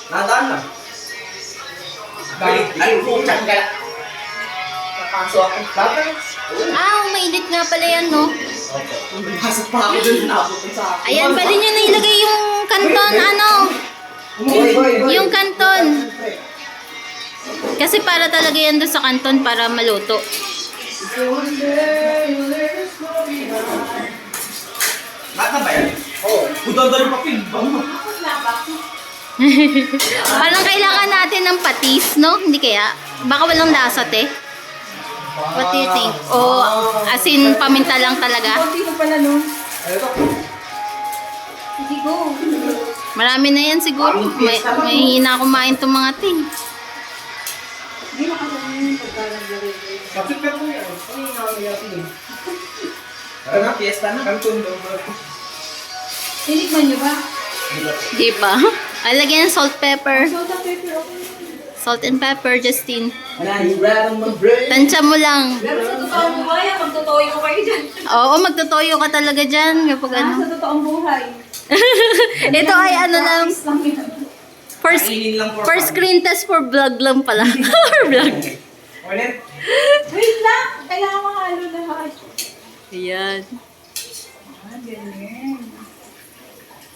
Nadaan lang. Ay, puchan ka. Napasok ako. Bakit? Mainit nga pala yan, no? Pasok pa ako dun. Napunta sa akin. Ayan, pwede nyo na ilagay yung kanton, yung kanton. Kasi para talaga yan doon sa kanton para maluto. Mata ba yan? Oo. Udadalo pa pin. Parang kailangan natin ng patis, no? Hindi kaya? Baka walang lasa, te. What do you think? O asin paminta lang talaga? Konti na pala, no? Ito. Sige, go. Marami na yan siguro. May hina kumain itong mga ting. Hindi nakasama yung pagkakalagay. Kapit ka mo yan. Ano yung nakakayati yun? Ano na? Fiesta na? Kanton daw. Tinikman nyo ba? Di ba? Ay, lagyan ng salt, pepper. Soda pepper, okay. Salt and pepper, Justine. Wala, you rat on my brain. Tansya mo lang. Pero sa totoong buhay, magtutoy ko kayo dyan. Oo, magtutoyo ka talaga dyan. Kapag ano. Sa totoong buhay. Ito ay ano lang. Practice lang yan. Kainin lang for For fun. screen test for vlog lang pala. For vlog. Ulit. Wait lang! Kailangan makahalo lahat. Ayan. Ganyan.